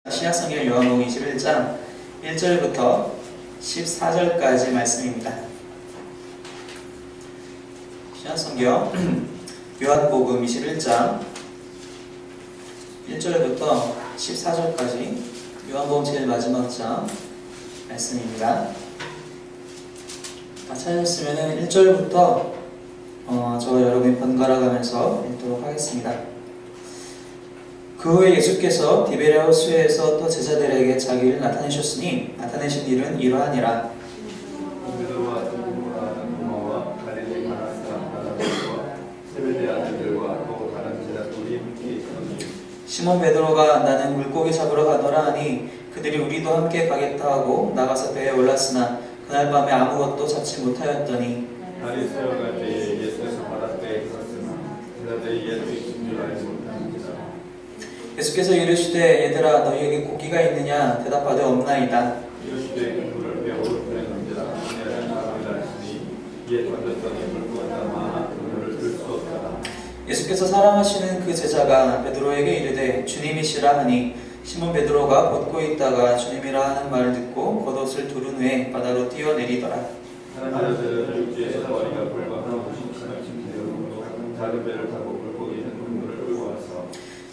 신약성경 요한복음 21장 1절부터 14절까지 말씀입니다. 신약성경 요한복음 21장 1절부터 14절까지 요한복음 제일 마지막 장 말씀입니다. 찾으셨으면 1절부터 저와 여러분이 번갈아 가면서 읽도록 하겠습니다. 그 후에 예수께서 디베랴 호수에서 또 제자들에게 자기를 나타내셨으니 나타내신 일은 이러하니라. 시몬 베드로가 나는 물고기 잡으러 가노라 하니 그들이 우리도 함께 가겠다 하고 나가서 배에 올랐으나 그날 밤에 아무것도 잡지 못하였더니 바리새인가 때에 예수께서 바닷가에 있었으나 그들이 예수 있는 줄 알지 못합니다. 예수께서 이르시되 얘들아 너희에게 고기가 있느냐 대답하되 없나이다. 이르시되 그물을 배에 오른편에 던지라 하늘에 나가리라 하시니 이에 던졌더니 물고기가 많아 그물을 들 수 없더라. 예수께서 사랑하시는 그 제자가 베드로에게 이르되 주님이시라 하니 시몬 베드로가 걷고 있다가 주님이라 하는 말을 듣고 겉옷을 두른 후에 바다로 뛰어내리더라. 사람들은 육지에서 머리가 불과 50cm 되어도 작은 배를 타고 물고기 있는 그물을 끌고 와서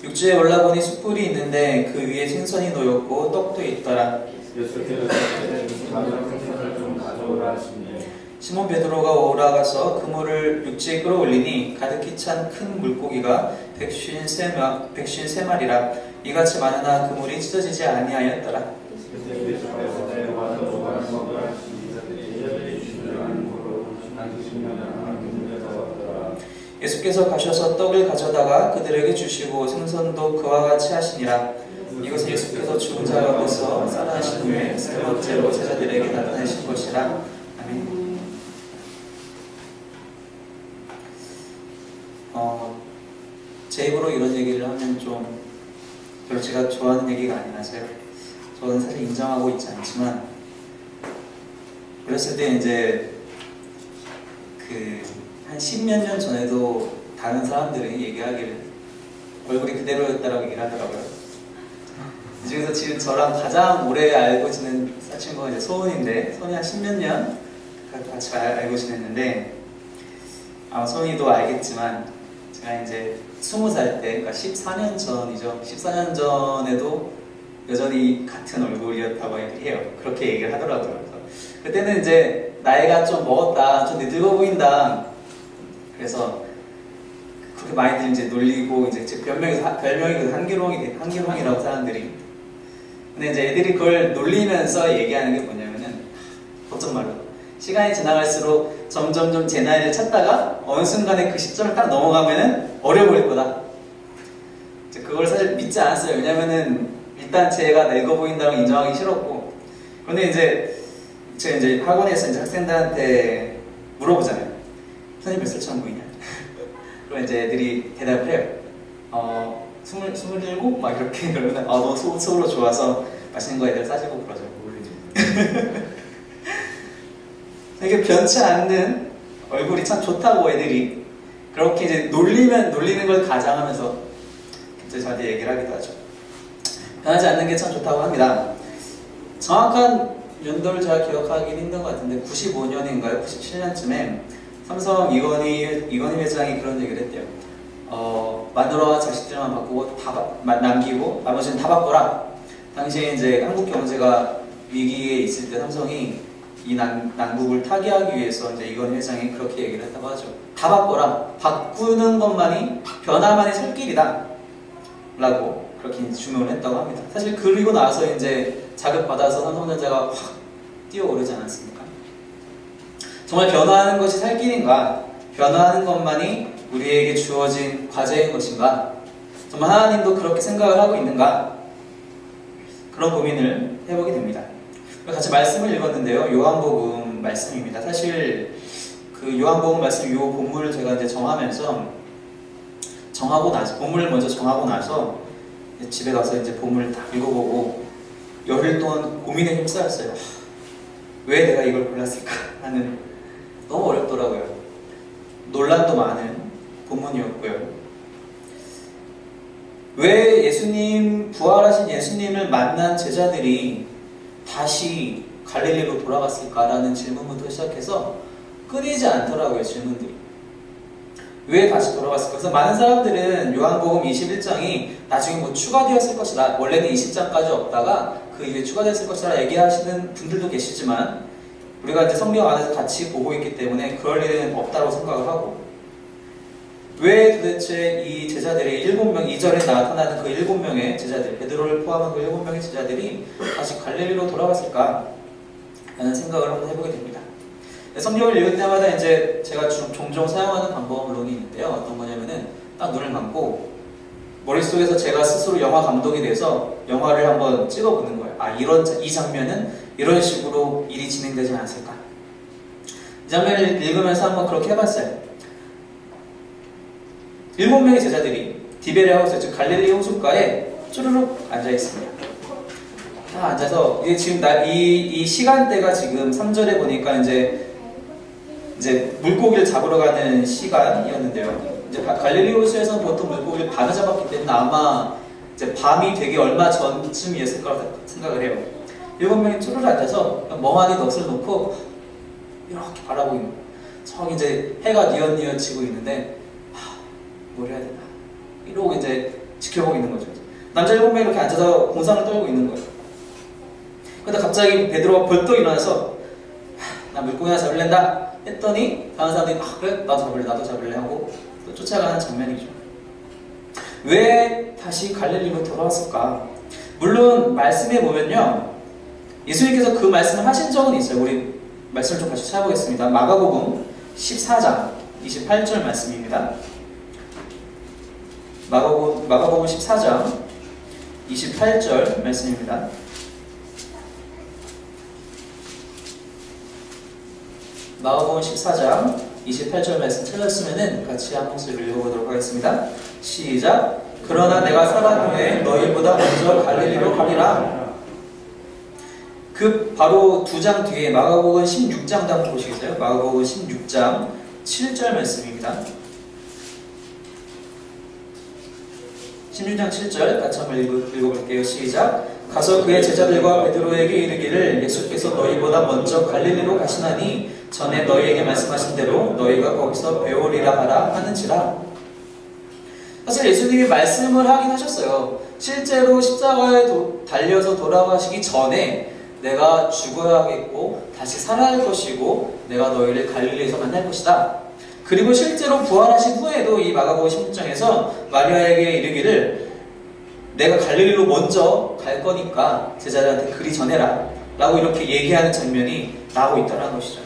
육지에 올라보니 숯불이 있는데 그 위에 생선이 놓였고 떡도 있더라. 예수께서 작은 생선을 좀 가져오라 하시니 시몬 베드로가 올라가서 그물을 육지에 끌어올리니 가득히 찬 큰 물고기가 153마리라. 이같이 많으나 그물이 찢어지지 아니하였더라. 예수께서 가셔서 떡을 가져다가 그들에게 주시고 생선도 그와 같이 하시니라. 이것은 예수께서 죽은 자 가운데서 살아나신 후에 세 번째로 제자들에게 나타내신 것이라. 아멘. 제 입으로 이런 얘기를 하면 좀 별로 제가 좋아하는 얘기가 아니라서요. 저는 사실 인정하고 있지 않지만 그랬을 때 이제 한 10몇 년 전에도 다른 사람들이 얘기하기를 얼굴이 그대로였다라고 얘기를 하더라고요. 이 중에서 지금 저랑 가장 오래 알고 지낸 친구가 이제 소은인데, 소은이 한 10몇 년 같이 알고 지냈는데, 소은이도 알겠지만 제가 이제 20살 때, 그러니까 14년 전이죠. 14년 전에도 여전히 같은 얼굴이었다고 얘기해요. 그렇게 얘기를 하더라고요. 그때는 이제 나이가 좀 먹었다, 좀 늙어 보인다. 그래서 그렇게 많이들 이제 놀리고 이제 제 별명이 한기롱이라고 사람들이. 근데 이제 애들이 그걸 놀리면서 얘기하는 게 뭐냐면은 걱정 말라. 시간이 지나갈수록 점점 제 나이를 찾다가 어느 순간에 그 시점을 딱 넘어가면은 어려 보일 거다. 이제 그걸 사실 믿지 않았어요. 왜냐면은 일단 제가 늙어 보인다고 인정하기 싫었고. 그런데 이제 제가 이제 학원에서 이제 학생들한테 물어보잖아요. 선생님 몇 살처럼 보이냐? 그럼 이제 애들이 대답을 해요. 27? 막 이렇게 그러면 너 속으로 좋아서 맛있는 거 애들 싸주고 그러죠. 이게 변치 않는 얼굴이 참 좋다고 애들이 그렇게 이제 놀리는 걸 가장하면서 이제 저한테 얘기를 하기도 하죠. 변하지 않는 게 참 좋다고 합니다. 정확한 연도를 제가 기억하기는 힘든 것 같은데 95년인가요? 97년쯤에 삼성 이건희 회장이 그런 얘기를 했대요. 마누라와 자식들만 바꾸고 남기고 나머지는 다 바꿔라. 당시에 이제 한국 경제가 위기에 있을 때 삼성이 이 난국을 타개하기 위해서 이제 이건희 회장이 그렇게 얘기를 했다고 하죠. 다 바꿔라. 바꾸는 것만이 변화만이 살 길이다. 라고 그렇게 주문을 했다고 합니다. 사실 그리고 나서 이제 자극받아서 삼성전자가 확 뛰어오르지 않았습니까? 정말 변화하는 것이 살 길인가? 변화하는 것만이 우리에게 주어진 과제인 것인가? 정말 하나님도 그렇게 생각을 하고 있는가? 그런 고민을 해보게 됩니다. 같이 말씀을 읽었는데요. 요한복음 말씀입니다. 사실 그 요한복음 말씀 요 본문을 제가 이제 본문을 먼저 정하고 나서 집에 가서 이제 본문을 다 읽어보고 열흘 동안 고민에 힘쓰였어요. 왜 내가 이걸 골랐을까 하는. 너무 어렵더라고요. 논란도 많은 본문이었고요. 왜 예수님, 부활하신 예수님을 만난 제자들이 다시 갈릴리로 돌아갔을까라는 질문부터 시작해서 끊이지 않더라고요, 질문들이. 왜 다시 돌아갔을까? 그래서 많은 사람들은 요한복음 21장이 나중에 뭐 추가되었을 것이다. 원래는 20장까지 없다가 그 이후에 추가되었을 것이다 얘기하시는 분들도 계시지만 우리가 이제 성경 안에서 같이 보고 있기 때문에 그럴 일은 없다고 생각을 하고, 왜 도대체 이 제자들이 7명, 2절에 나타나는 그 7명의 제자들, 베드로를 포함한 그 7명의 제자들이 다시 갈릴리로 돌아갔을까? 라는 생각을 한번 해보게 됩니다. 성경을 읽을 때마다 이제 제가 종종 사용하는 방법론이 있는데요. 어떤 거냐면은 딱 눈을 감고 머릿속에서 제가 스스로 영화 감독이 돼서 영화를 한번 찍어보는 거예요. 아, 이 장면은 이런 식으로 일이 진행되지 않았을까? 이 장면을 읽으면서 한번 그렇게 해봤어요. 7명의 제자들이 디베레하우스, 즉 갈릴리 호숫가에 쭈르륵 앉아있습니다. 다 앉아서, 이게 지금 이 시간대가 지금 3절에 보니까 이제 물고기를 잡으러 가는 시간이었는데요. 이제 갈릴리 호수에서는 보통 물고기를 밤에 잡았기 때문에 아마 이제 밤이 되기 얼마 전쯤이었을 거라고 생각을 해요. 7명이 쭈르르 앉아서 멍하니 넋을 놓고 이렇게 바라보고 있는 거예요. 저기 이제 해가 뉘엿뉘엿 지고 있는데 뭘 해야 되나 이러고 이제 지켜보고 있는 거죠. 남자 7명이 이렇게 앉아서 공상을 떨고 있는 거예요. 그러다 갑자기 베드로가 벌떡 일어나서 나 물고기 하나 잡을랜다 했더니 다른 사람들이 그래? 나도 잡을래 하고 또 쫓아가는 장면이죠. 왜 다시 갈릴리로 돌아왔을까? 물론 말씀에 보면요, 예수님께서 그 말씀을 하신 적은 있어요. 우리 말씀을 좀 같이 찾아보겠습니다. 마가복음 14장 28절 말씀입니다. 마가복음 14장 28절 말씀입니다. 마가복음 14장 28절 말씀 찾았으면 같이 한 목소리로 읽어보도록 하겠습니다. 시작. 그러나 내가 살아난 후에 너희보다 먼저 갈릴리로 가리라. 그 바로 2장 뒤에 마가복음 16장 한번 보시겠어요? 마가복음 16장 7절 말씀입니다. 16장 7절 같이 한번 읽어볼게요. 시작. 가서 그의 제자들과 베드로에게 이르기를 예수께서 너희보다 먼저 갈릴리로 가시나니 전에 너희에게 말씀하신 대로 너희가 거기서 배우리라 하라 하는지라. 사실 예수님이 말씀을 하긴 하셨어요. 실제로 십자가에 달려서 돌아가시기 전에 내가 죽어야겠고 다시 살아날 것이고 내가 너희를 갈릴리에서 만날 것이다. 그리고 실제로 부활하신 후에도 이 마가복음 16장에서 마리아에게 이르기를 내가 갈릴리로 먼저 갈 거니까 제자들한테 그리 전해라 라고 이렇게 얘기하는 장면이 나오고 있다는 것이죠.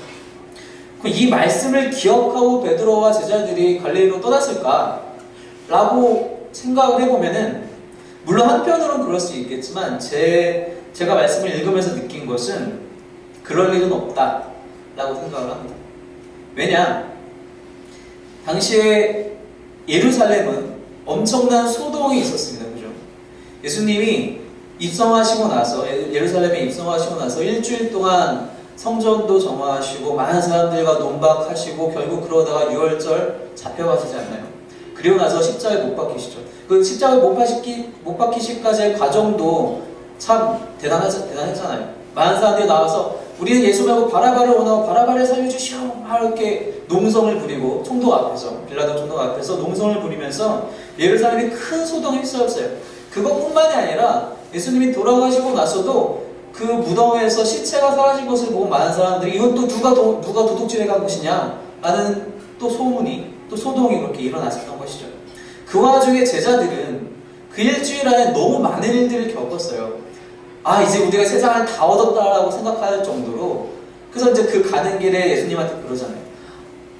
이 말씀을 기억하고 베드로와 제자들이 갈릴리로 떠났을까 라고 생각을 해보면은, 물론 한편으로는 그럴 수 있겠지만 제가 말씀을 읽으면서 느낀 것은 그럴 일은 없다 라고 생각을 합니다. 왜냐? 당시에 예루살렘은 엄청난 소동이 있었습니다. 그죠? 예수님이 입성하시고 나서, 예루살렘에 입성하시고 나서 일주일 동안 성전도 정화하시고 많은 사람들과 논박하시고 결국 그러다가 유월절 잡혀가시지 않나요? 그리고 나서 십자가에 못 박히시죠. 그 십자가에 못 박히시기까지의 과정도 참 대단했잖아요. 많은 사람들이 나와서 우리는 예수 말고 바라바를 원하고 바라바를 살려주시오 이렇게 농성을 부리고 총독 앞에서, 빌라도 총독 앞에서 농성을 부리면서 예루살렘이 큰 소동이 휩싸였어요. 그것뿐만이 아니라 예수님이 돌아가시고 나서도 그 무덤에서 시체가 사라진 것을 보고 많은 사람들이 이건 또 누가 도둑질해 간 것이냐 라는 또 소문이, 또 소동이 그렇게 일어났었던 것이죠. 그 와중에 제자들은 그 일주일 안에 너무 많은 일들을 겪었어요. 이제 우리가 세상을 다 얻었다라고 생각할 정도로. 그래서 이제 그 가는 길에 예수님한테 그러잖아요.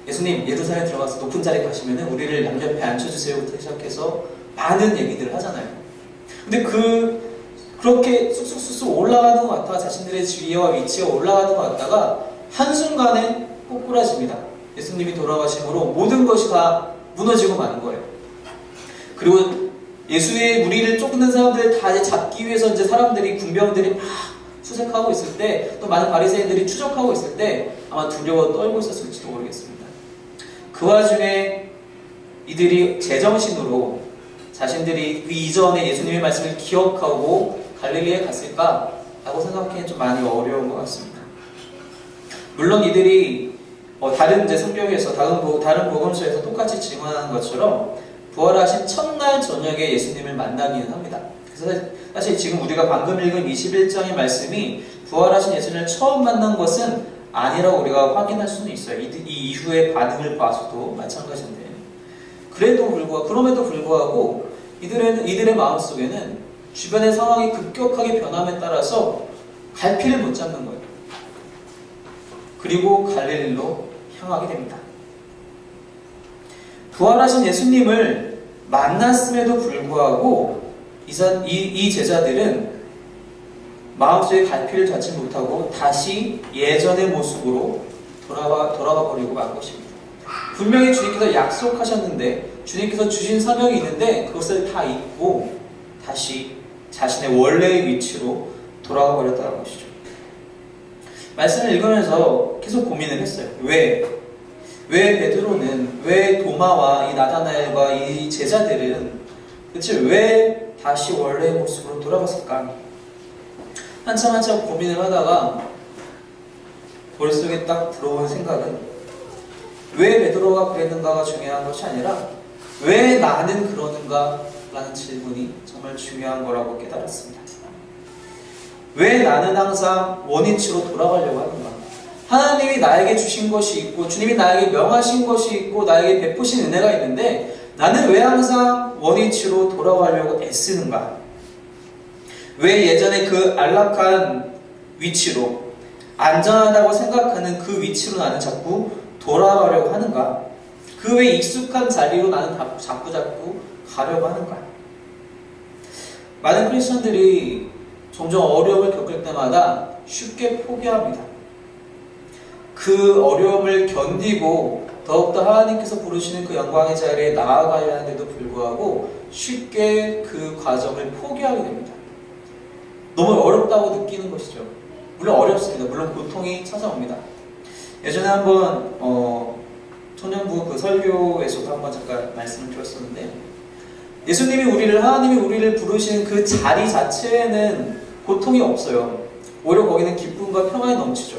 예수님, 예루살렘 들어가서 높은 자리에 가시면은 우리를 양옆에 앉혀주세요부터 시작해서 많은 얘기들을 하잖아요. 근데 그렇게 쑥쑥쑥쑥 올라가는 것 같다가 자신들의 지위와 위치가 올라가는 것 같다가 한순간에 꼬꾸라집니다. 예수님이 돌아가심으로 모든 것이 다 무너지고 마는 거예요. 그리고 예수의 무리를 쫓는 사람들을 다 잡기 위해서 이제 사람들이, 군병들이 막 수색하고 있을 때, 또 많은 바리새인들이 추적하고 있을 때 아마 두려워 떨고 있었을지도 모르겠습니다. 그 와중에 이들이 제정신으로 자신들이 그 이전에 예수님의 말씀을 기억하고 갈릴리에 갔을까라고 생각하기엔 좀 많이 어려운 것 같습니다. 물론 이들이 다른 이제 성경에서 다른 복음서에서 똑같이 증언하는 것처럼 부활하신 첫날 저녁에 예수님을 만나기는 합니다. 그래서 사실 지금 우리가 방금 읽은 21장의 말씀이 부활하신 예수님을 처음 만난 것은 아니라고 우리가 확인할 수는 있어요. 이 이후의 반응을 봐서도 마찬가지인데, 그럼에도 불구하고 이들의 마음속에는 주변의 상황이 급격하게 변함에 따라서 갈피를 못 잡는 거예요. 그리고 갈릴리로 향하게 됩니다. 부활하신 예수님을 만났음에도 불구하고 이 제자들은 마음속에 갈피를 잡지 못하고 다시 예전의 모습으로 돌아가 버리고 만 것입니다. 분명히 주님께서 약속하셨는데, 주님께서 주신 사명이 있는데 그것을 다 잊고 다시 자신의 원래의 위치로 돌아가 버렸다는 것이죠. 말씀을 읽으면서 계속 고민을 했어요. 왜 베드로는, 왜 도마와 이 나다나엘과 이 제자들은 대체 왜 다시 원래의 모습으로 돌아갔을까? 한참 고민을 하다가 머릿속에 딱 들어온 생각은, 왜 베드로가 그랬는가가 중요한 것이 아니라 왜 나는 그러는가 라는 질문이 정말 중요한 거라고 깨달았습니다. 왜 나는 항상 원위치로 돌아가려고 하는가? 하나님이 나에게 주신 것이 있고 주님이 나에게 명하신 것이 있고 나에게 베푸신 은혜가 있는데 나는 왜 항상 원위치로 돌아가려고 애쓰는가? 왜 예전에 그 안락한 위치로, 안전하다고 생각하는 그 위치로 나는 자꾸 돌아가려고 하는가? 그 왜 익숙한 자리로 나는 자꾸 가려고 하는가? 많은 크리스천들이 종종 어려움을 겪을 때마다 쉽게 포기합니다. 그 어려움을 견디고 더욱더 하나님께서 부르시는 그 영광의 자리에 나아가야 하는데도 불구하고 쉽게 그 과정을 포기하게 됩니다. 너무 어렵다고 느끼는 것이죠. 물론 어렵습니다. 물론 고통이 찾아옵니다. 예전에 한번 청년부 그 설교에서도 한번 잠깐 말씀을 드렸었는데, 하나님이 우리를 부르시는 그 자리 자체에는 고통이 없어요. 오히려 거기는 기쁨과 평안이 넘치죠.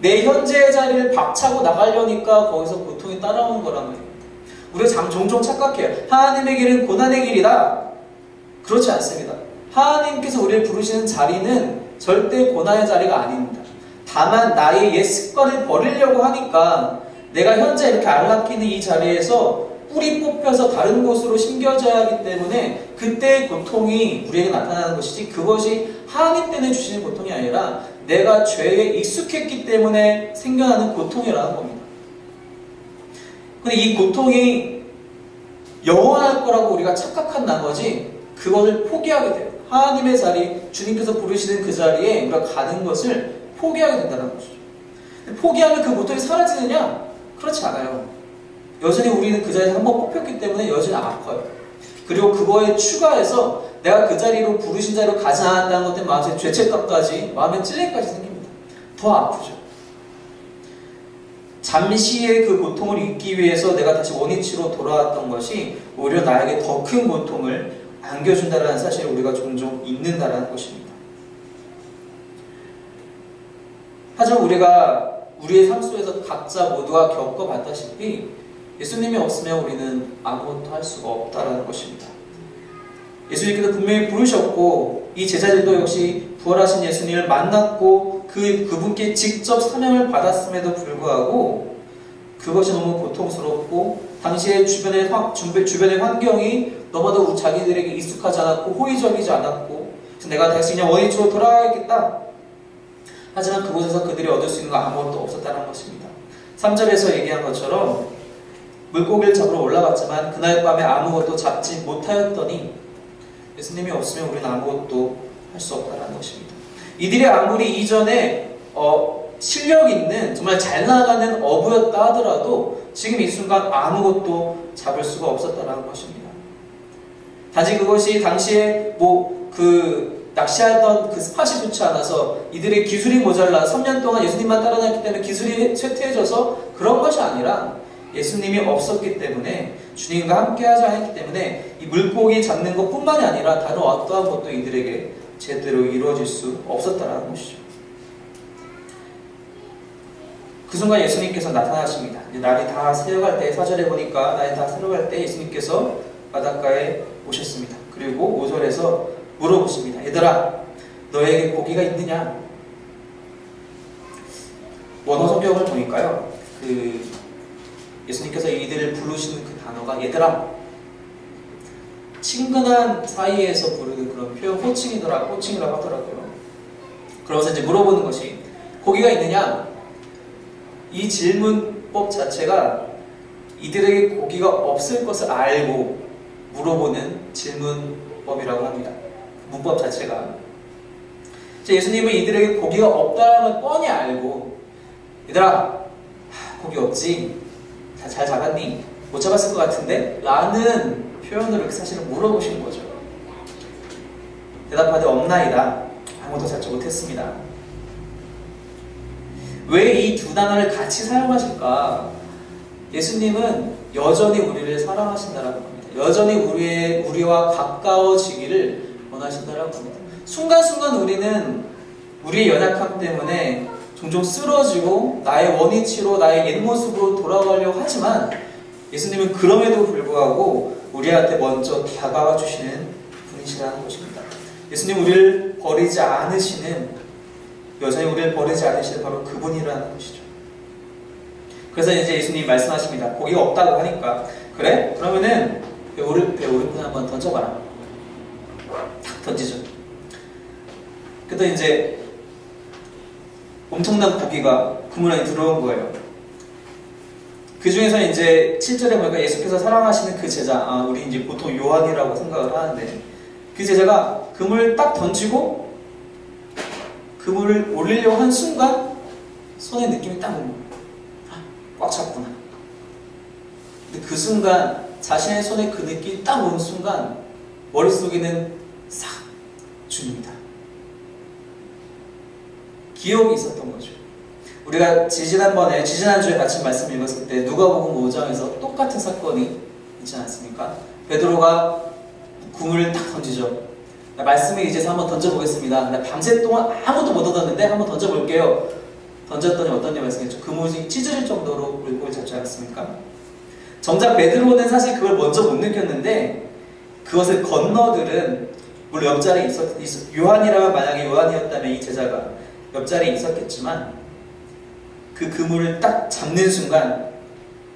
내 현재의 자리를 박차고 나가려니까 거기서 고통이 따라오는 거란 말입니다. 우리가 종종 착각해요. 하나님의 길은 고난의 길이다. 그렇지 않습니다. 하나님께서 우리를 부르시는 자리는 절대 고난의 자리가 아닙니다. 다만 나의 옛 습관을 버리려고 하니까 내가 현재 이렇게 안락해 있는 이 자리에서 뿌리 뽑혀서 다른 곳으로 심겨져야 하기 때문에 그때의 고통이 우리에게 나타나는 것이지, 그것이 하나님 때문에 주시는 고통이 아니라 내가 죄에 익숙했기 때문에 생겨나는 고통이라는 겁니다. 근데 이 고통이 영원할 거라고 우리가 착각한 나머지 그것을 포기하게 돼요. 하나님의 자리, 주님께서 부르시는 그 자리에 우리가 가는 것을 포기하게 된다는 것이죠. 포기하면 그 고통이 사라지느냐? 그렇지 않아요. 여전히 우리는 그 자리에서 한번 뽑혔기 때문에 여전히 아파요. 그리고 그거에 추가해서 내가 그 자리로, 부르신 자리로 가지 않았다는 것 때문에 마음에 죄책감까지, 마음에 찔림까지 생깁니다. 더 아프죠. 잠시의 그 고통을 잊기 위해서 내가 다시 원위치로 돌아왔던 것이 오히려 나에게 더 큰 고통을 안겨준다는 사실을 우리가 종종 잊는다는 것입니다. 하지만 우리가 우리의 삶 속에서 각자 모두가 겪어봤다시피 예수님이 없으면 우리는 아무것도 할 수가 없다는 것입니다. 예수님께서 분명히 부르셨고 이 제자들도 역시 부활하신 예수님을 만났고 그분께 직접 사명을 받았음에도 불구하고 그것이 너무 고통스럽고 당시의 주변의 환경이 너무도 자기들에게 익숙하지 않았고 호의적이지 않았고 내가 다시 그냥 원위치로 돌아가야겠다. 하지만 그곳에서 그들이 얻을 수 있는 건 아무것도 없었다는 것입니다. 3절에서 얘기한 것처럼 물고기를 잡으러 올라갔지만 그날 밤에 아무것도 잡지 못하였더니 예수님이 없으면 우리는 아무것도 할 수 없다는 것입니다. 이들이 아무리 이전에 실력 있는 정말 잘 나가는 어부였다 하더라도 지금 이 순간 아무것도 잡을 수가 없었다는 것입니다. 단지 그것이 당시에 낚시하던 그 스팟이 좋지 않아서 이들의 기술이 모자라 3년 동안 예수님만 따라다녔기 때문에 기술이 쇠퇴해져서 그런 것이 아니라 예수님이 없었기 때문에 주님과 함께 하지 않았기 때문에 이 물고기 잡는 것뿐만이 아니라 다른 어떠한 것도 이들에게 제대로 이루어질 수 없었다는 것이죠. 그 순간 예수님께서 나타나십니다. 이제 날이 다 새어갈 때, 4절에 보니까 날이 다 새어갈 때 예수님께서 바닷가에 오셨습니다. 그리고 5절에서 물어보십니다. 얘들아, 너에게 고기가 있느냐? 원어 성경을 보니까요, 예수님께서 이들을 부르시는 그 단어가 얘들아, 친근한 사이에서 부르는 그런 표현, 호칭이라고 하더라고요. 그러면서 이제 물어보는 것이 고기가 있느냐? 이 질문법 자체가 이들에게 고기가 없을 것을 알고 물어보는 질문법이라고 합니다. 문법 자체가. 예수님은 이들에게 고기가 없다는 걸 뻔히 알고 얘들아, 고기 없지? 잘 잡았니? 못 잡았을 것 같은데? 라는 표현으로 사실은 물어보신 거죠. 대답하되 없나이다. 아무도 잡지 못했습니다. 왜 이 두 단어를 같이 사용하실까? 예수님은 여전히 우리를 사랑하신다라고 합니다. 여전히 우리와 가까워지기를 원하신다라고 합니다. 순간순간 우리는 우리의 연약함 때문에 종종 쓰러지고 나의 원위치로 나의 옛 모습으로 돌아가려고 하지만 예수님은 그럼에도 불구하고 우리한테 먼저 다가와 주시는 분이시라는 것입니다. 예수님 우리를 버리지 않으시는, 여전히 우리를 버리지 않으시는 바로 그분이라는 것이죠. 그래서 이제 예수님이 말씀하십니다. 고기가 없다고 하니까 그래? 그러면은 배 오른편 한번 던져봐라. 탁 던지죠. 그래도 이제 엄청난 고기가 그물 안에 들어온 거예요. 그 중에서 이제 7절에 보니까 예수께서 사랑하시는 그 제자, 우리 이제 보통 요한이라고 생각을 하는데, 그 제자가 그물을 딱 던지고 그물을 올리려고 한 순간 손에 느낌이 딱 오는 거예요. 꽉 찼구나. 근데 그 순간 자신의 손에 그 느낌이 딱 오는 순간 머릿속에는 싹 주님이다. 기억이 있었던 거죠. 우리가 지지난주에 같이 말씀 읽었을 때 누가복음 5장에서 똑같은 사건이 있지 않습니까? 베드로가 그물을 딱 던지죠. 말씀을 이제서 한번 던져보겠습니다. 밤새 동안 아무도 못 얻었는데 한번 던져볼게요. 던졌더니 어떤 일 말씀했죠? 그물이 찢어질 정도로 물고기 잡지 않았습니까? 정작 베드로는 사실 그걸 먼저 못 느꼈는데 그것을 건너들은 물론 옆자리에 요한이라면, 만약에 요한이었다면 이 제자가 옆자리에 있었겠지만 그 그물을 딱 잡는 순간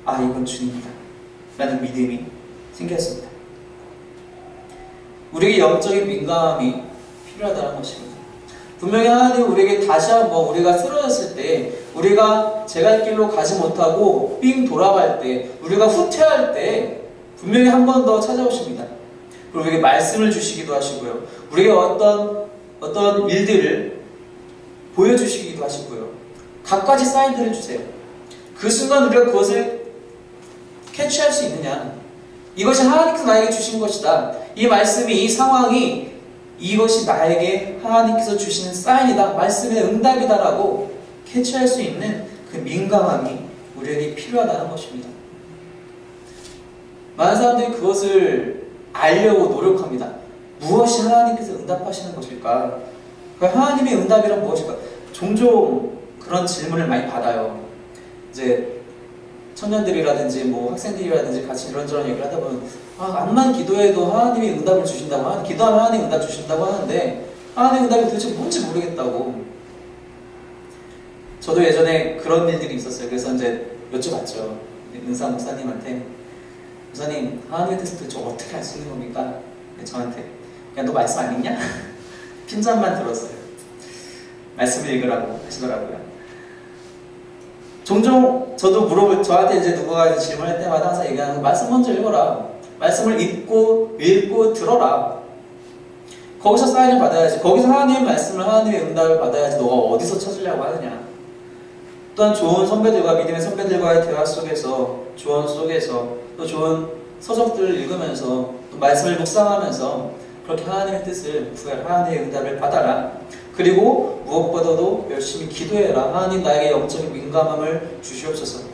이건 주님이다 라는 믿음이 생겼습니다. 우리에게 영적인 민감함이 필요하다는 것입니다. 분명히 하나님 우리에게 다시 한번 우리가 쓰러졌을 때, 우리가 제갈 길로 가지 못하고 삥 돌아갈 때, 우리가 후퇴할 때 분명히 한 번 더 찾아오십니다. 그리고 우리에게 말씀을 주시기도 하시고요. 우리에게 어떤 일들을 보여주시기도 하시고요. 갖가지 사인들을 주세요. 그 순간 우리가 그것을 캐치할 수 있느냐. 이것이 하나님께서 나에게 주신 것이다. 이 말씀이, 이 상황이 이것이 나에게 하나님께서 주시는 사인이다. 말씀의 응답이다라고 캐치할 수 있는 그 민감함이 우리에게 필요하다는 것입니다. 많은 사람들이 그것을 알려고 노력합니다. 무엇이 하나님께서 응답하시는 것일까? 하나님의 응답이란 무엇일까? 종종 그런 질문을 많이 받아요. 이제 청년들이라든지 학생들이라든지 같이 이런저런 얘기를 하다 보면 암만 기도해도 하나님이 응답을 주신다고, 기도하면 하나님이 응답 주신다고 하는데 하나님의 응답이 도대체 뭔지 모르겠다고. 저도 예전에 그런 일들이 있었어요. 그래서 이제 여쭤봤죠. 은사 목사님한테, 목사님 하나님의 뜻을 도대체 어떻게 알 수 있는 겁니까? 저한테 너 말씀 안 읽냐? 핀잔만 들었어요. 말씀을 읽으라고 하시더라고요. 종종 저도 저한테 이제 누가 질문할 때마다 항상 얘기하는 거, 말씀 먼저 읽어라. 말씀을 읽고 들어라. 거기서 사인을 받아야지. 거기서 하나님의 말씀을, 하나님의 응답을 받아야지 너가 어디서 찾으려고 하느냐. 또한 좋은 선배들과, 믿음의 선배들과의 대화 속에서, 조언 속에서, 또 좋은 서적들을 읽으면서, 또 말씀을 묵상하면서 그렇게 하나님의 뜻을 구해라. 하나님의 응답을 받아라. 그리고 무엇보다도 열심히 기도해라. 하나님 나에게 영적인 민감함을 주시옵소서.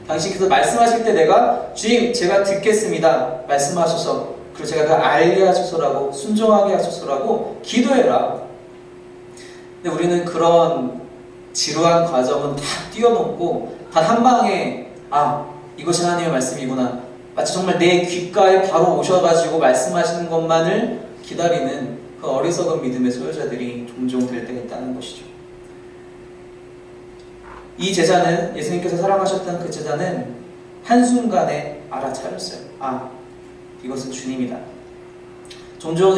당신께서 말씀하실 때 내가 주님 제가 듣겠습니다 말씀하소서 그리고 제가 다 알게 하소서라고 순종하게 하소서라고 기도해라. 근데 우리는 그런 지루한 과정은 다 뛰어넘고 단 한 방에 이것이 하나님의 말씀이구나 마치 정말 내 귓가에 바로 오셔가지고 말씀하시는 것만을 기다리는 그 어리석은 믿음의 소유자들이 종종 될 때가 있다는 것이죠. 이 제자는 예수님께서 사랑하셨던 그 제자는 한순간에 알아차렸어요. 이것은 주님이다. 종종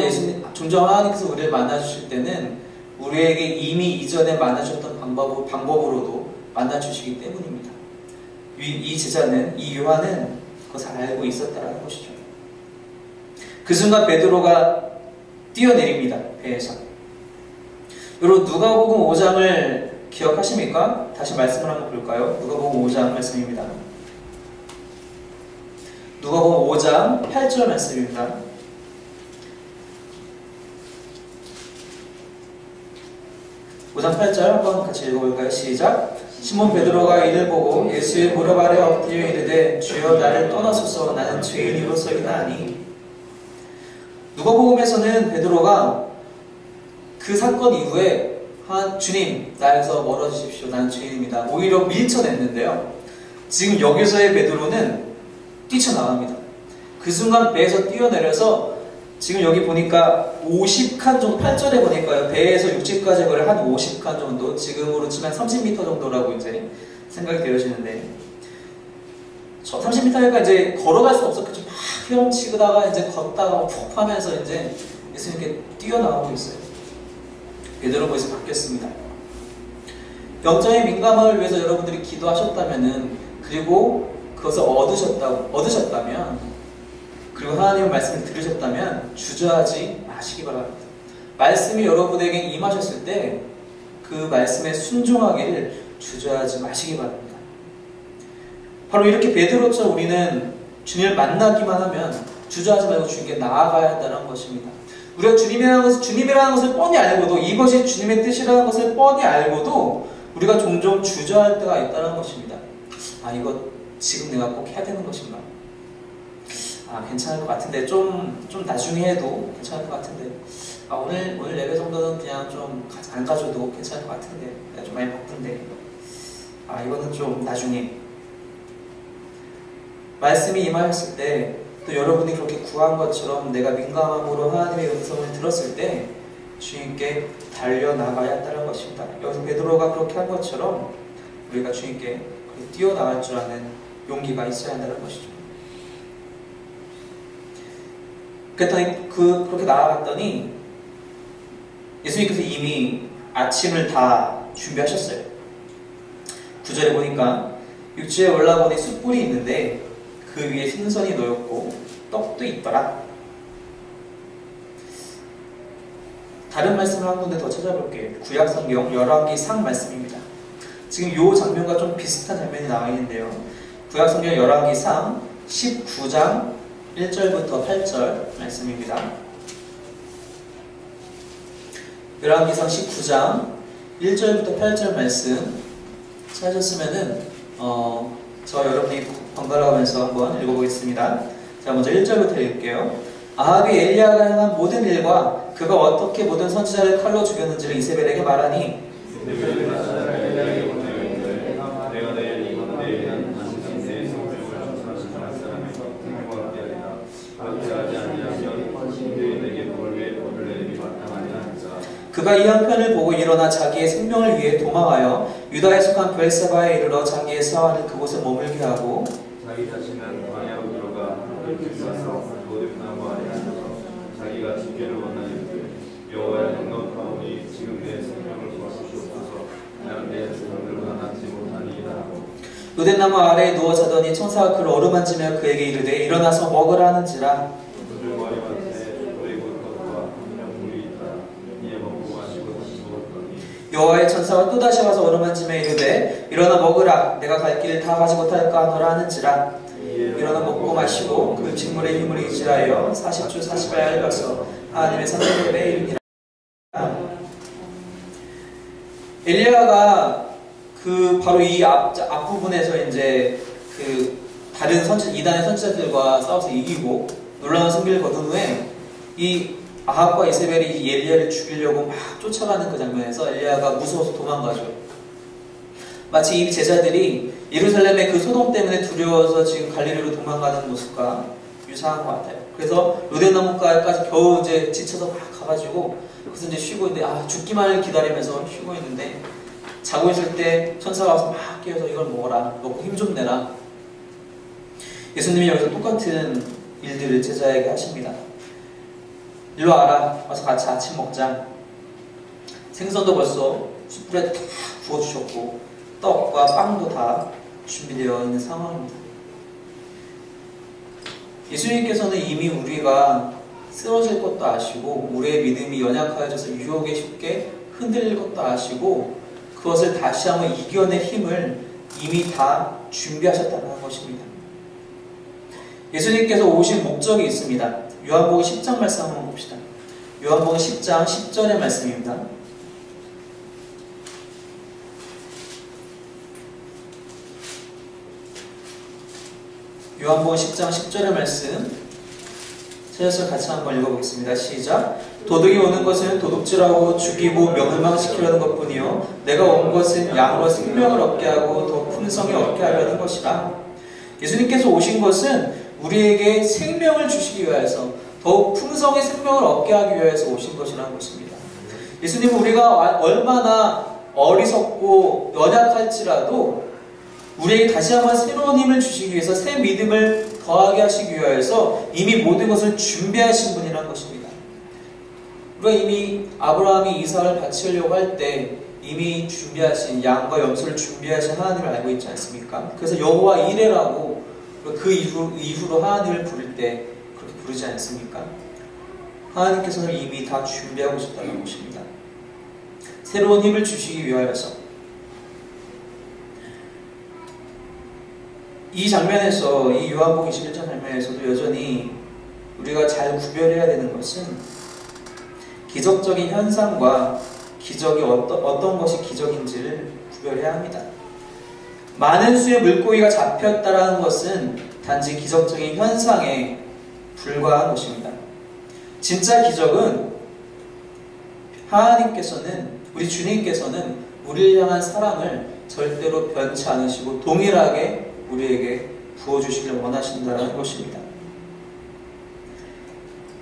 하나님께서 우리를 만나주실 때는 우리에게 이미 이전에 만나주셨던 방법으로도 만나주시기 때문입니다. 이 제자는, 이 요한은 그것을 알고 있었다는 것이죠. 그 순간 베드로가 뛰어내립니다. 배에서. 여러분 누가복음 5장을 기억하십니까? 다시 말씀을 한번 볼까요? 누가복음 5장 말씀입니다. 누가복음 5장 8절 말씀입니다. 5장 8절 한번 같이 읽어볼까요? 시작! 시몬 베드로가 이를 보고 예수의 무릎 아래 엎드려 이르되 주여 나를 떠나소서 나는 죄인이로소이다 하니 누가복음에서는 베드로가 그 사건 이후에 주님 나에서 멀어지십시오 나는 죄인입니다 오히려 밀쳐냈는데요. 지금 여기서의 베드로는 뛰쳐나갑니다. 그 순간 배에서 뛰어내려서 지금 여기 보니까 50칸 정도 8절에 보니까요 배에서 육지까지 거리 한 50칸 정도 지금으로 치면 30m 정도라고 이제 생각이 되어지는데 30m니까 이제 걸어갈 수 없었겠죠. 막 헤엄치다가 이제 걷다가 푹 하면서 이제 예수님께 뛰어나오고 있어요. 베드로 모습이 바뀌었습니다. 영적인 민감함을 위해서 여러분들이 기도하셨다면은 그리고 그것을 얻으셨다면 그리고 하나님의 말씀을 들으셨다면 주저하지 마시기 바랍니다. 말씀이 여러분에게 임하셨을 때 그 말씀에 순종하기를 주저하지 마시기 바랍니다. 바로 이렇게 베드로처럼 우리는 주님을 만나기만 하면 주저하지 말고 주님께 나아가야 한다는 것입니다. 우리가 주님이라는 것을 뻔히 알고도 이것이 주님의 뜻이라는 것을 뻔히 알고도 우리가 종종 주저할 때가 있다는 것입니다. 이거 지금 내가 꼭 해야 되는 것인가? 괜찮을 것 같은데 좀 나중에 해도 괜찮을 것 같은데 오늘 예배 정도는 그냥 좀 안 가져도 괜찮을 것 같은데 내가 좀 많이 바쁜데 이거는 좀 나중에 말씀이 임하였을 때 또 여러분이 그렇게 구한 것처럼 내가 민감함으로 하나님의 음성을 들었을 때 주님께 달려나가야 한다는 것입니다. 여기서 베드로가 그렇게 한 것처럼 우리가 주님께 뛰어나갈 줄 아는 용기가 있어야 한다는 것이죠. 그랬더니 그렇게 나아갔더니 예수님께서 이미 아침을 다 준비하셨어요. 9절에 보니까 육지에 올라보니 숯불이 있는데 그 위에 생선이 놓였고 떡도 있더라. 다른 말씀을 한 군데 더 찾아볼게요. 구약성경 열왕기상 말씀입니다. 지금 이 장면과 좀 비슷한 장면이 나와 있는데요. 구약성경 열왕기상 19장 1절부터 8절 말씀입니다. 열왕기상 19장 1절부터 8절 말씀 찾으셨으면은 저 여러분이 번갈아 가면서 한번 읽어보겠습니다. 자, 먼저 1절부터 읽을게요. 아합이 엘리야가 행한 모든 일과 그가 어떻게 모든 선지자를 칼로 죽였는지를 이세벨에게 말하니 그가 이 형편을 보고 일어나 자기의 생명을 위해 도망하여 유다에 속한 브엘세바에 이르러 자기의 사환을 그곳에 머물게 하고 자기 자신은 광야로 들어가 들어가서 모든 나무 아래 앉아서 자기가 집게를 원하는데 여호와의 영광하오니 지금 내 생명을 구하시옵소서 나는 내 생명을 낳지 못하니이다 하고 로덴나무 아래에 누워 자더니 천사가 그를 어루만지며 그에게 이르되 일어나서 먹으라 하는지라 여호와의 천사가 또다시 와서 어루만지며 이르되 일어나 먹으라 내가 갈 길을 다 가지 못할까 하노라 하는지라 일어나 먹고 마시고 그 직물의 힘을 의지하여 40주 40일 밟아서 하나님의 산들에 이르니라. 엘리야가 바로 이 앞부분에서 이제 다른 이단의 선지자들과 싸워서 이기고 놀라운 승리를 거둔 후에 이 아합과 이세벨이 이 엘리야를 죽이려고 막 쫓아가는 그 장면에서 엘리야가 무서워서 도망가죠. 마치 이 제자들이 예루살렘의 그 소돔 때문에 두려워서 지금 갈릴리로 도망가는 모습과 유사한 것 같아요. 그래서 로뎀나무가까지 겨우 이제 지쳐서 막 가가지고 거기서 이제 쉬고 있는데 죽기만을 기다리면서 쉬고 있는데 자고 있을 때 천사가 와서 막 깨워서 이걸 먹어라, 먹고 힘 좀 내라. 예수님이 여기서 똑같은 일들을 제자에게 하십니다. 일로 와라, 와서 같이 아침 먹자. 생선도 벌써 숯불에 다 구워주셨고 떡과 빵도 다 준비되어 있는 상황입니다. 예수님께서는 이미 우리가 쓰러질 것도 아시고 우리의 믿음이 연약하여져서 유혹에 쉽게 흔들릴 것도 아시고 그것을 다시 한번 이겨낼 힘을 이미 다 준비하셨다는 것입니다. 예수님께서 오신 목적이 있습니다. 요한복음 10장 말씀 한번 봅시다. 요한복음 10장 10절의 말씀입니다. 요한복음 10장 10절의 말씀 찾아서 같이 한번 읽어보겠습니다. 시작. 도둑이 오는 것은 도둑질하고 죽이고 멸망시키려는 것뿐이요 내가 온 것은 양으로 생명을 얻게 하고 더 풍성히 얻게 하려는 것이라. 예수님께서 오신 것은 우리에게 생명을 주시기 위해서 더욱 풍성의 생명을 얻게 하기 위해서 오신 것이라는 것입니다. 예수님은 우리가 얼마나 어리석고 연약할지라도 우리에게 다시 한번 새로운 힘을 주시기 위해서 새 믿음을 더하게 하시기 위해서 이미 모든 것을 준비하신 분이라는 것입니다. 우리가 이미 아브라함이 이삭을 바치려고 할 때 이미 준비하신 양과 염소를 준비하신 하나님을 알고 있지 않습니까? 그래서 여호와 이레라고 그 이후로 하나님을 부를 때 그렇게 부르지 않습니까? 하나님께서는 이미 다 준비하고 있었다는 것입니다. 새로운 힘을 주시기 위하여서. 이 장면에서, 이 요한복음 21장 장면에서도 여전히 우리가 잘 구별해야 되는 것은 기적적인 현상과 기적이 어떤 것이 기적인지를 구별해야 합니다. 많은 수의 물고기가 잡혔다라는 것은 단지 기적적인 현상에 불과한 것입니다. 진짜 기적은 하나님께서는, 우리 주님께서는 우리를 향한 사랑을 절대로 변치 않으시고 동일하게 우리에게 부어주시길 원하신다는 것입니다.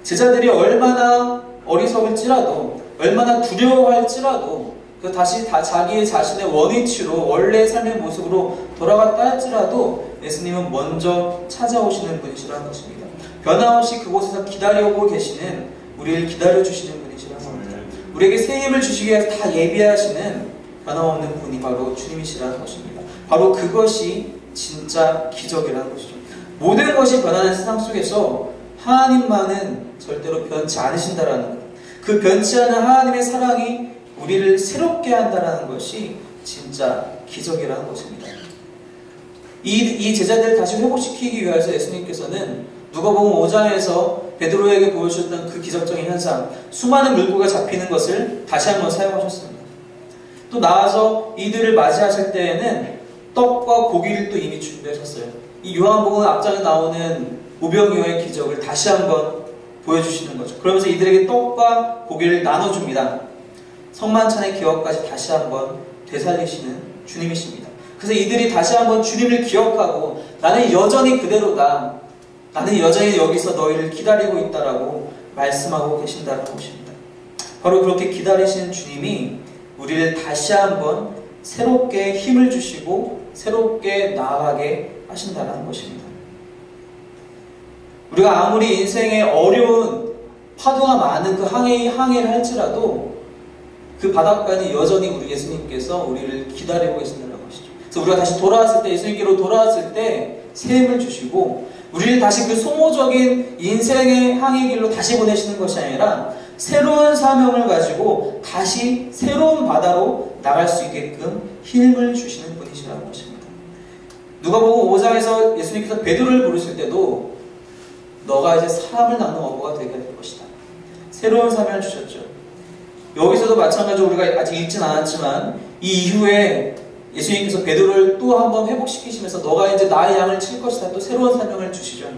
제자들이 얼마나 어리석을지라도, 얼마나 두려워할지라도 다시 자기의 자신의 원위치로 원래의 삶의 모습으로 돌아갔다 할지라도 예수님은 먼저 찾아오시는 분이시라는 것입니다. 변함없이 그곳에서 기다려오고 계시는, 우리를 기다려주시는 분이시라는 겁니다. 우리에게 새 힘을 주시기 위해서 다 예비하시는 변함없는 분이 바로 주님이시라는 것입니다. 바로 그것이 진짜 기적이라는 것이죠. 모든 것이 변하는 세상 속에서 하나님만은 절대로 변치 않으신다라는 것, 그 변치 않은 하나님의 사랑이 우리를 새롭게 한다는 것이 진짜 기적이라는 것입니다. 이 제자들을 다시 회복시키기 위해서 예수님께서는 누가복음 5장에서 베드로에게 보여주셨던 그 기적적인 현상, 수많은 물고기가 잡히는 것을 다시 한번 사용하셨습니다. 또 나와서 이들을 맞이하실 때에는 떡과 고기를 또 이미 준비하셨어요. 이 요한복음 앞장에 나오는 오병이어의 기적을 다시 한번 보여주시는 거죠. 그러면서 이들에게 떡과 고기를 나눠줍니다. 성만찬의 기억까지 다시 한번 되살리시는 주님이십니다. 그래서 이들이 다시 한번 주님을 기억하고 나는 여전히 그대로다, 나는 여전히 여기서 너희를 기다리고 있다라고 말씀하고 계신다는 것입니다. 바로 그렇게 기다리시는 주님이 우리를 다시 한번 새롭게 힘을 주시고 새롭게 나아가게 하신다는 것입니다. 우리가 아무리 인생에 어려운 파도가 많은 그 항해를 할지라도 그 바닷가에는 여전히 우리 예수님께서 우리를 기다리고 계신다는 것이죠. 그래서 우리가 다시 돌아왔을 때, 예수님께로 돌아왔을 때 새 힘을 주시고 우리를 다시 그 소모적인 인생의 항해길로 다시 보내시는 것이 아니라 새로운 사명을 가지고 다시 새로운 바다로 나갈 수 있게끔 힘을 주시는 분이시라는 것입니다. 누가복음 5장에서 예수님께서 베드로를 부르실 때도 너가 이제 사람을 낳는 어부가 되게 될 것이다, 새로운 사명을 주셨죠. 여기서도 마찬가지로 우리가 아직 읽진 않았지만 이 이후에 예수님께서 베드로를 또 한번 회복시키시면서 너가 이제 나의 양을 칠 것이다. 또 새로운 사명을 주시죠.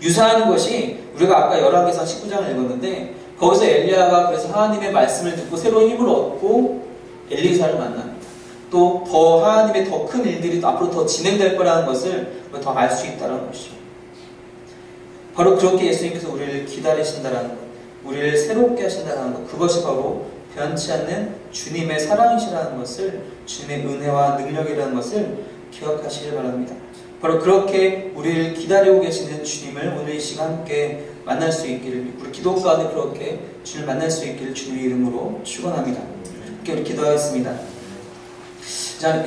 유사한 것이 우리가 아까 열왕기상 19장을 읽었는데 거기서 엘리야가 그래서 하나님의 말씀을 듣고 새로운 힘을 얻고 엘리사를 만납니다. 또 더 하나님의 더 큰 일들이 앞으로 더 진행될 거라는 것을 더 알 수 있다는 것이죠. 바로 그렇게 예수님께서 우리를 기다리신다는 것, 우리를 새롭게 하신다는 것, 그것이 바로 변치 않는 주님의 사랑이시라는 것을, 주님의 은혜와 능력이라는 것을 기억하시길 바랍니다. 바로 그렇게 우리를 기다리고 계시는 주님을 오늘 이 시간 함께 만날 수 있기를, 우리 기도 가운데 그렇게 주님을 만날 수 있기를 주님의 이름으로 축원합니다. 함께 우리 기도하겠습니다. 자,